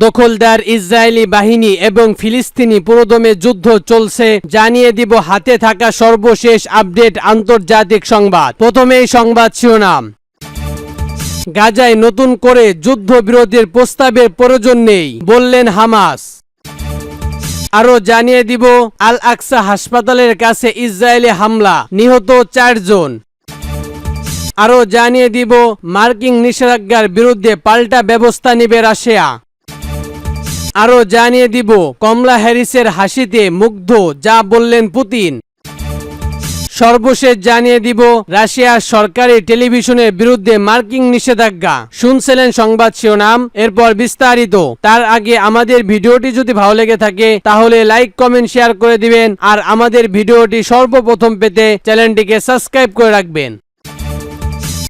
দখলদার ইসরায়েলি বাহিনী এবং ফিলিস্তিনি পুরোদমে যুদ্ধ চলছে, জানিয়ে দিব হাতে থাকা সর্বশেষ আপডেট আন্তর্জাতিক সংবাদ। প্রথমেই সংবাদ শিরোনাম। গাজায় নতুন করে যুদ্ধবিরতির প্রস্তাবের প্রয়োজন নেই বললেন হামাস। আরো জানিয়ে দিব আল আকসা হাসপাতালের কাছে ইসরায়েলি হামলা, নিহত 4 জন। আরো জানিয়ে দিব মার্কিন নিষেধাজ্ঞার বিরুদ্ধে পাল্টা ব্যবস্থা নেবে রাশিয়া। আরো জানিয়ে দিব কমলা হ্যারিসের হাসিতে মুগ্ধ, যা বললেন পুতিন। সর্বশেষ জানিয়ে দিব রাশিয়ার সরকারি টেলিভিশনের বিরুদ্ধে মার্কিন নিষেধাজ্ঞা। শুনছিলেন সংবাদ শিরোনাম, এরপর বিস্তারিত। তার আগে আমাদের ভিডিওটি যদি ভালো লেগে থাকে তাহলে লাইক, কমেন্ট, শেয়ার করে দিবেন। আর আমাদের ভিডিওটি সর্বপ্রথম পেতে চ্যানেলটিকে সাবস্ক্রাইব করে রাখবেন।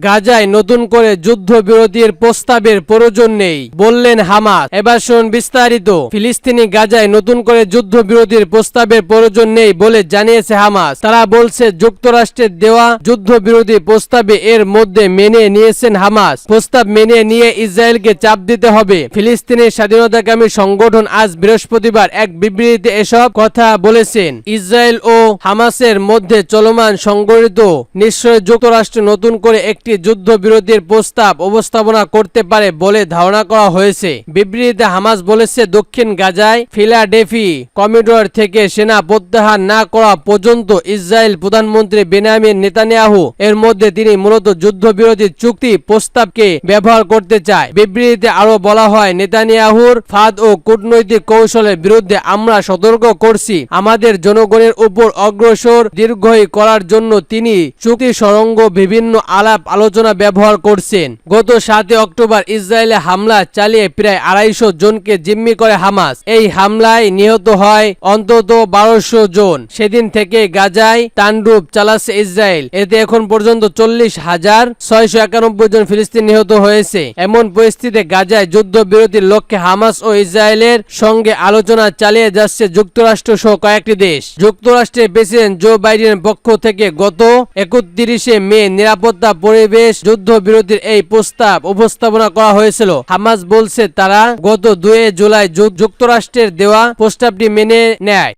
গাজায় নতুন করে যুদ্ধবিরতির প্রস্তাবের প্রয়োজন নেই বললেন হামাস। এবার শুনুন বিস্তারিত। ফিলিস্তিনি গাজায় নতুন করে যুদ্ধবিরতির প্রস্তাবের প্রয়োজন নেই বলে জানিয়েছে হামাস। তারা বলছে যুক্তরাষ্ট্রের দেওয়া যুদ্ধবিরতি প্রস্তাবে এর মধ্যে মেনে নিয়েছেন হামাস। প্রস্তাব মেনে নিয়ে ইসরায়েলকে চাপ দিতে হবে। ফিলিস্তিনের স্বাধীনতাকামী সংগঠন আজ বৃহস্পতিবার এক বিবৃতিতে এসব কথা বলেছেন। ইসরায়েল ও হামাসের মধ্যে চলমান সংঘর্ষ নিশ্চয়ই যুক্তরাষ্ট্র নতুন করে একটি যুদ্ধবিরতির প্রস্তাব উপস্থাপনা করতে পারে বলে ধারণা করা হয়েছে। বিবৃতিতে হামাস বলেছে দক্ষিণ গাজায় ফিলাডেলফি করিডর থেকে সেনা প্রত্যাহার না করা পর্যন্ত ইসরায়েল প্রধানমন্ত্রী বেনিয়ামিন নেতানিয়াহু এর মধ্যে তিনি মূলত যুদ্ধবিরতির চুক্তি প্রস্তাবকে ব্যবহার করতে চায়। বিবৃতিতে আরো বলা হয়, নেতানিয়াহুর ফাঁদ ও কূটনৈতিক কৌশলের বিরুদ্ধে আমরা সতর্ক করছি। আমাদের জনগণের উপর অগ্রসর দীর্ঘই করার জন্য তিনি চুক্তি সরঙ্গ বিভিন্ন আলাপ আলোচনা ব্যবহার করছেন। গত 7 অক্টোবর ইসরায়েলে হামলা চালিয়ে প্রায় 250 জনকে জিম্মি করে হামাস। এই হামলায় নিহত হয় অন্তত 1200 জন। সেদিন থেকে গাজায় তাণ্ডব চালাচ্ছে ইসরায়েল। এতে এখন পর্যন্ত 40,691 জন ফিলিস্তিনি নিহত হয়েছে। এমন পরিস্থিতিতে গাজায় যুদ্ধবিরতির লক্ষ্যে হামাস ও ইসরায়েলের সঙ্গে আলোচনা চালিয়ে যাচ্ছে যুক্তরাষ্ট্র সহ কয়েকটি দেশ। যুক্তরাষ্ট্রের প্রেসিডেন্ট জো বাইডেনের পক্ষ থেকে গত 31 মে নিরাপত্তা পরিবেশ যুদ্ধবিরতির এই প্রস্তাব উপস্থাপনা করা হয়েছিল। হামাস বলছে তারা গত 2 জুলাই যুক্তরাষ্ট্রের দেওয়া প্রস্তাবটি মেনে নেয়।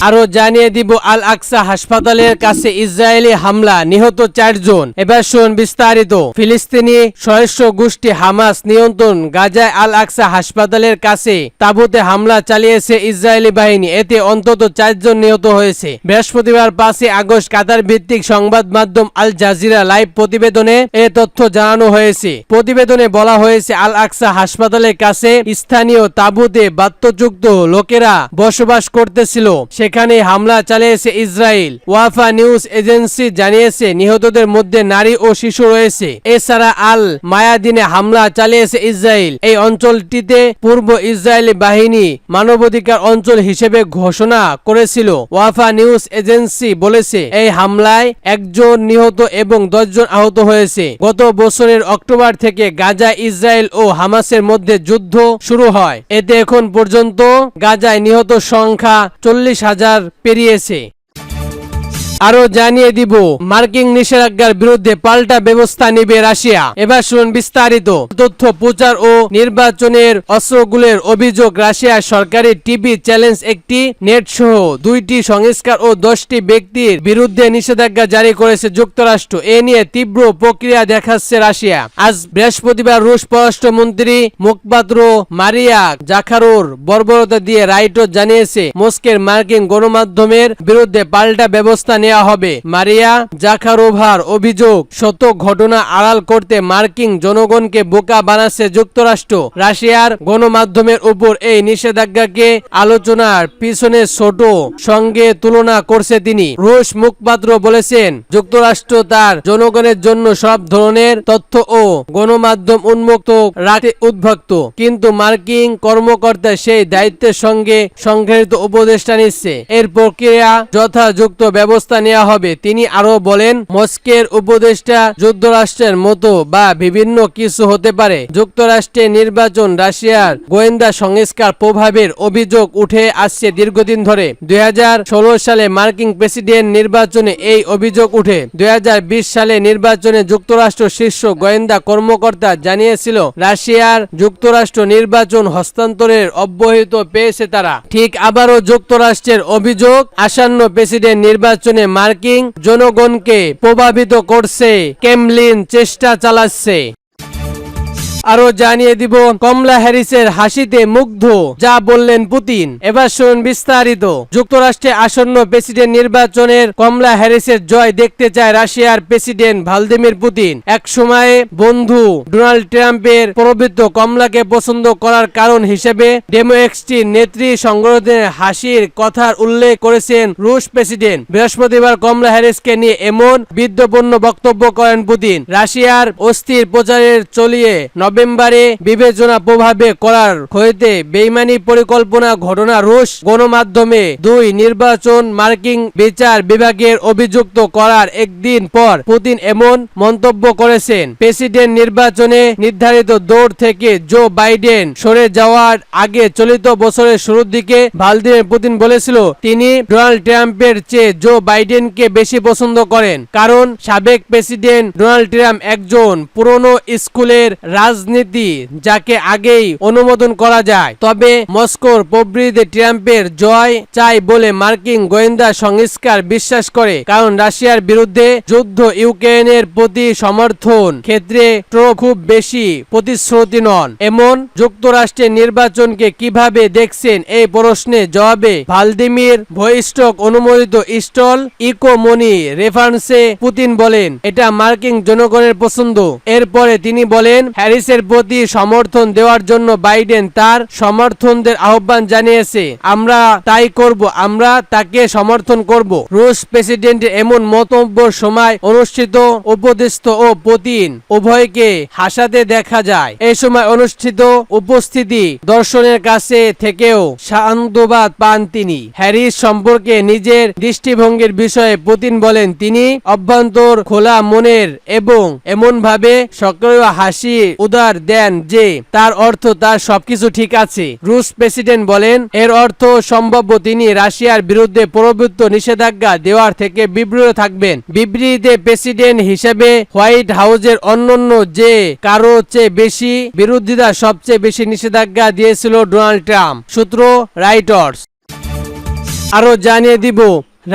আরো জানিয়ে দিব আল আকসা হাসপাতালের কাছে ইসরায়েলি হামলা, নিহত 4 জন। এবার শুনুন বিস্তারিত। ফিলিস্তিনি সহিংস গোষ্ঠী হামাস নিয়ন্ত্রণ গাজায় আল আকসা হাসপাতালের কাছে তাঁবুতে হামলা চালিয়েছে ইসরায়েলি বাহিনী। এতে অন্তত 4 জন নিহত হয়েছে। বৃহস্পতিবার 5 আগস্ট কাতার ভিত্তিক সংবাদ মাধ্যম আল জাজিরা লাইভ প্রতিবেদনে এ তথ্য জানানো হয়েছে। প্রতিবেদনে বলা হয়েছে আল আকসা হাসপাতালের কাছে স্থানীয় তাঁবুতে বাস্তুচ্যুত লোকেরা বসবাস করতেছিল। সেখানে হামলা চালিয়েছে ইসরায়েল। ওয়াফা নিউজ এজেন্সি জানিয়েছে নিহতদের মধ্যে নারী ও শিশু রয়েছে। এছাড়া আল মায়াদিনে হামলা চালিয়েছে ইসরায়েল। এই অঞ্চলটিতে পূর্ব ইসরায়েলি বাহিনী মানবাধিকার অঞ্চল হিসেবে ঘোষণা করেছিল। ওয়াফা নিউজ এজেন্সি বলেছে এই হামলায় 1 জন নিহত এবং 10 জন আহত হয়েছে। গত বছরের অক্টোবর থেকে গাজা ইসরায়েল ও হামাসের মধ্যে যুদ্ধ শুরু হয়। এতে এখন পর্যন্ত গাজায় নিহত সংখ্যা 40,000 পেরিয়েছে। আরো জানিয়ে দিব মার্কিন নিষেধাজ্ঞার বিরুদ্ধে পাল্টা ব্যবস্থা নেবে রাশিয়া। এবার শুনুন বিস্তারিত। তথ্য প্রচার ও নির্বাচনের অস্ত্রগুলোর অভিযোগ রাশিয়ার সরকারি টিভি চ্যানেল একটি নেট সহ 2টি সংস্কার ও 10টি ব্যক্তির বিরুদ্ধে নিষেধাজ্ঞা জারি করেছে যুক্তরাষ্ট্র। এ নিয়ে তীব্র প্রক্রিয়া দেখাচ্ছে রাশিয়া। আজ বৃহস্পতিবার রুশ পররাষ্ট্রমন্ত্রী মুখপাত্র মারিয়া জাখারোর বর্বরতা দিয়ে রাইটার জানিয়েছে মস্কোর মার্কিন গণমাধ্যমের বিরুদ্ধে পাল্টা ব্যবস্থা নেওয়া হবে। মারিয়া জাখারোভার অভিযোগ, সত্য ঘটনা আড়াল করতে মার্কিন জনগণকে বোকা বানাচ্ছে যুক্তরাষ্ট্র। রাশিয়ার গণমাধ্যমের উপর এই নিষেধাজ্ঞাকে আলোচনার পিছনে ছোট সঙ্গে তুলনা করছে তিনি। রুশ মুখপাত্র বলেছেন যুক্তরাষ্ট্র তার জনগণের জন্য সব ধরনের তথ্য ও গণমাধ্যম উন্মুক্ত রাখতে উদ্ভক্ত, কিন্তু মার্কিন কর্মকর্তা সেই দায়িত্বের সঙ্গে সংঘাতিত উপদেষ্টা নিচ্ছে। এর প্রক্রিয়া যথাযুক্ত ব্যবস্থা নেওয়া হবে। তিনি আরো বলেন, মস্কোর উপদেষ্টা যুক্তরাষ্ট্রের মতো বা বিভিন্ন কিছু হতে পারে। যুক্তরাষ্ট্রের নির্বাচন রাশিয়ার গোয়েন্দা সংস্কার প্রভাবের অভিযোগ উঠে আসছে দীর্ঘদিন ধরে। 2016 সালে মার্কিন প্রেসিডেন্ট নির্বাচনে এই অভিযোগ উঠে। 2020 সালে নির্বাচনে যুক্তরাষ্ট্র শীর্ষ গোয়েন্দা কর্মকর্তা জানিয়েছিল রাশিয়ার যুক্তরাষ্ট্র নির্বাচন হস্তান্তরের অব্যাহতি পেয়েছে তারা। ঠিক আবারও যুক্তরাষ্ট্রের অভিযোগ আসন্ন প্রেসিডেন্ট নির্বাচনে মার্কিন জনগণকে প্রভাবিত করছে, ক্রেমলিন চেষ্টা চালাচ্ছে। আরো জানিয়ে দিব, কমলা হ্যারিসের হাসিতে মুগ্ধ, যা বললেন পুতিন। এবার শুনুন বিস্তারিত। যুক্তরাষ্ট্রে আসন্ন প্রেসিডেন্ট নির্বাচনের কমলা হ্যারিসের জয় দেখতে চায় রাশিয়ার প্রেসিডেন্ট ভ্লাদিমির পুতিন। এক সময়ে বন্ধু ডোনাল্ড ট্রাম্পের প্রবৃত্ত কমলাকে পছন্দ করার কারণ হিসেবে ডেমোক্রেটসটির নেত্রী সংগঠনের হাসির কথার উল্লেখ করেছেন রুশ প্রেসিডেন্ট। বৃহস্পতিবার কমলা হ্যারিসকে নিয়ে এমন বিদ্যপূর্ণ বক্তব্য করেন পুতিন। রাশিয়ার অস্থির প্রচারের চলিয়ে নভেম্বরে বিবেচনা প্রভাবে করার হইতে বেইমানি পরিকল্পনা ঘটনা রুশ গণমাধ্যমে দুই নির্বাচন মার্কিন বিচার বিভাগের অভিযুক্ত করার একদিন পর পুতিন এমন মন্তব্য করেছেন। প্রেসিডেন্ট নির্বাচনে নির্ধারিত দৌড় থেকে জো বাইডেন সরে যাওয়ার আগে চলিত বছরের শুরুর দিকে ভ্লাদিমির পুতিন বলেছিল তিনি ডোনাল্ড ট্রাম্পের চেয়ে জো বাইডেনকে বেশি পছন্দ করেন, কারণ সাবেক প্রেসিডেন্ট ডোনাল্ড ট্রাম্প একজন পুরনো স্কুলের রাজনীতি যাকে আগেই অনুমোদন করা যায়। তবে মস্কোর প্রবৃদ্ধি ট্রাম্পের জয় চাই বলে মার্কিন গোয়েন্দা সংস্কার বিশ্বাস করে, কারণ রাশিয়ার বিরুদ্ধে যুদ্ধ ইউক্রেনের প্রতি সমর্থন ক্ষেত্রে ট্রাম্প খুব বেশি প্রতিশ্রুতি নন। এমন যুক্তরাষ্ট্রের নির্বাচনকে কিভাবে দেখছেন এই প্রশ্নে জবাবে ভ্লাদিমির ভয়েস্টক অনুমোদিত স্টল ইকোমনি রেফারেন্সে পুতিন বলেন, এটা মার্কিন জনগণের পছন্দ। এরপরে তিনি বলেন, হ্যারিসের প্রতি সমর্থন দেওয়ার জন্য বাইডেন তার সমর্থনদের আহ্বান জানিয়েছে। আমরা তাই করব, আমরা তাকে সমর্থন করব। রুশ প্রেসিডেন্টের এমন মন্তব্যের সময় অনুষ্ঠিত উপদেষ্টা ও পুতিন উভয়কে হাসাতে দেখা যায়। এই সময় অনুষ্ঠিত উপস্থিতি দর্শনের কাছে থেকেও সান্ত্বনা পান তিনি। হ্যারিস সম্পর্কে নিজের দৃষ্টিভঙ্গির বিষয়ে পুতিন বলেন, তিনি অভ্যন্তর খোলা মনের এবং এমনভাবে সক্রিয় হাসি উদার দেন যে তার অর্থ তার সবকিছু ঠিক আছে। রুশ প্রেসিডেন্ট বলেন, এর অর্থ সম্ভাব্য তিনি রাশিয়ার বিরুদ্ধে প্রবৃত্ত নিষেধাজ্ঞা দেওয়ার থেকে বিব্রত থাকবেন। বিবৃতিতে প্রেসিডেন্ট হিসেবে হোয়াইট হাউসের অন্যান্য যে কারো চেয়ে বেশি বিরোধিতা সবচেয়ে বেশি নিষেধাজ্ঞা দিয়েছিল ডোনাল্ড ট্রাম্প, সূত্র রাইটার্স। আরো জানিয়ে দিব,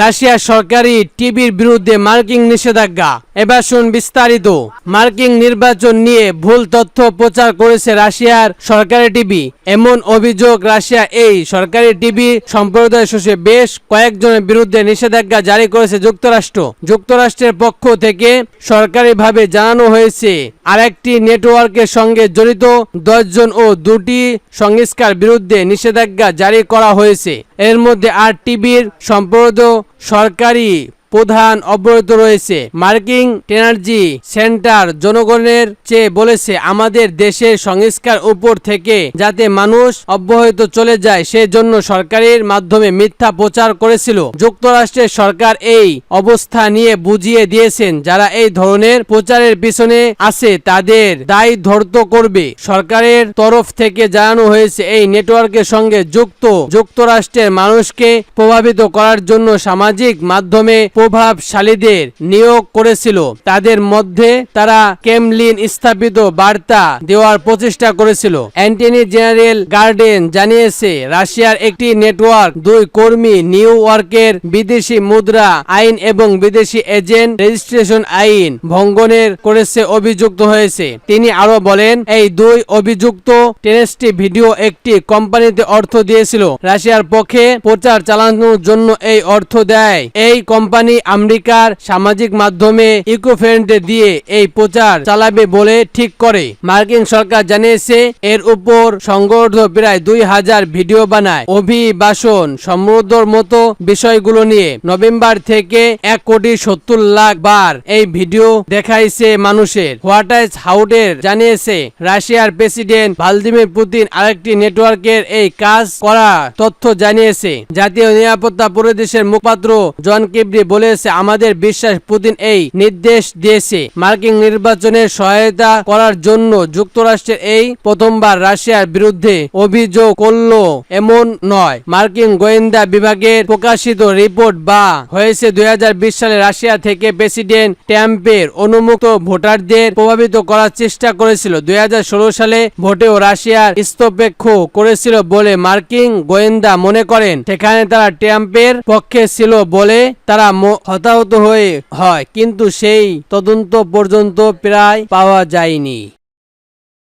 রাশিয়ার সরকারি টিভির বিরুদ্ধে মার্কিন নিষেধাজ্ঞা। এবার শুন বিস্তারিত। মার্কিন নির্বাচন নিয়ে ভুল তথ্য প্রচার করেছে রাশিয়ার সরকারি টিভি। এমন অভিযোগ রাশিয়া এই সরকারি টিভি সম্প্রদায় শোষে বেশ কয়েকজনের বিরুদ্ধে নিষেধাজ্ঞা জারি করেছে যুক্তরাষ্ট্র। যুক্তরাষ্ট্রের পক্ষ থেকে সরকারিভাবে জানানো হয়েছে আরেকটি নেটওয়ার্কের সঙ্গে জড়িত 10 জন ও 2টি সংস্থার বিরুদ্ধে নিষেধাজ্ঞা জারি করা হয়েছে। এর মধ্যে আর টিভির সম্প্রদায় সরকারি প্রধান অব্যাহত রয়েছে। মার্কিন এনার্জি সেন্টার জনগণের চেয়ে বলেছে, আমাদের দেশের সংস্কার উপর থেকে যাতে মানুষ অব্যাহত চলে যায় সেজন্য সরকারের মাধ্যমে মিথ্যা প্রচার করেছিল। যুক্তরাষ্ট্রের সরকার এই অবস্থা নিয়ে বুঝিয়ে দিয়েছেন, যারা এই ধরনের প্রচারের পিছনে আছে তাদের দায়ী ধরতে করবে। সরকারের তরফ থেকে জানানো হয়েছে, এই নেটওয়ার্কের সঙ্গে যুক্ত যুক্তরাষ্ট্রের মানুষকে প্রভাবিত করার জন্য সামাজিক মাধ্যমে প্রভাবশালীদের নিয়োগ করেছিল। তাদের মধ্যে তারা ক্রেমলিন স্থাপিত বার্তা দেওয়ার প্রচেষ্টা করেছিল। অ্যাটর্নি জেনারেল গার্ডেন জানিয়েছে, রাশিয়ার একটি নেটওয়ার্ক 2 কর্মী নিউ ইয়র্কের বিদেশি মুদ্রা আইন এবং বিদেশি এজেন্ট রেজিস্ট্রেশন আইন ভঙ্গনের করেছে অভিযুক্ত হয়েছে। তিনি আরো বলেন, এই 2 অভিযুক্ত টেনেসটি ভিডিও একটি কোম্পানিতে অর্থ দিয়েছিল। রাশিয়ার পক্ষে প্রচার চালানোর জন্য এই অর্থ দেয়। এই কোম্পানি আমেরিকার সামাজিক মাধ্যমে ইকোফ্রেন্ডে দিয়ে এই প্রচার চালাবে বলে ঠিক করে। মার্কিন সরকার জানিয়েছে, এর উপর সংগঠিত প্রায় 2000 ভিডিও বানায় অভিবাসন সমৃদ্ধর মতো বিষয়গুলো নিয়ে। নভেম্বর থেকে 1,70,00,000 বার এই ভিডিও দেখাইছে মানুষের। হোয়াইট হাউসের জানিয়েছে, রাশিয়ার প্রেসিডেন্ট ভ্লাদিমির পুতিন আরেকটি নেটওয়ার্কের এই কাজ করা তথ্য জানিয়েছে। জাতীয় নিরাপত্তা পরিষদের মুখপাত্র জন কির্বি বলেছে, আমাদের বিশ্বাস পুতিন এই নির্দেশ দিয়েছে মার্কিন নির্বাচনের সহায়তা করার জন্য। যুক্তরাষ্ট্রের এই প্রথমবার রাশিয়ার বিরুদ্ধে অভিযোগ করলো এমন নয়। মার্কিন গোয়েন্দা বিভাগের প্রকাশিত রিপোর্ট বা হয়েছে 2020 সালে রাশিয়া থেকে প্রেসিডেন্ট ট্রাম্পের অনুমুক্ত ভোটারদের প্রভাবিত করার চেষ্টা করেছিল। 2016 সালে ভোটেও রাশিয়ার স্থপেক্ষ করেছিল বলে মার্কিন গোয়েন্দা মনে করেন। সেখানে তারা ট্রাম্পের পক্ষে ছিল বলে তারা হতাহত হয়, কিন্তু সেই তদন্ত পর্যন্ত প্রায় পাওয়া যায়নি।